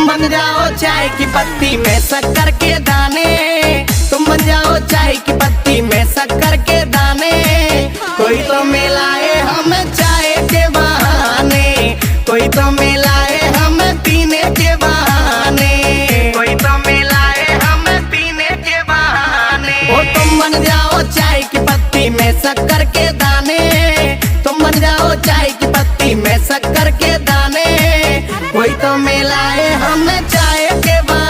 बन जाओ चाय की पत्ती में शक्कर के दाने, तुम बन जाओ चाय की पत्ती में शक्कर के दाने। कोई तो मिलाए हम चाय के बहाने, कोई तो मिलाए हम पीने के बहाने, कोई तो मिलाए हम पीने के बहाने। ओ तुम बन जाओ चाय की पत्ती में शक्कर के दाने, तुम बन जाओ चाय की पत्ती में शक्कर के दाने। कोई तो मिलाए हम चाय के बहाने।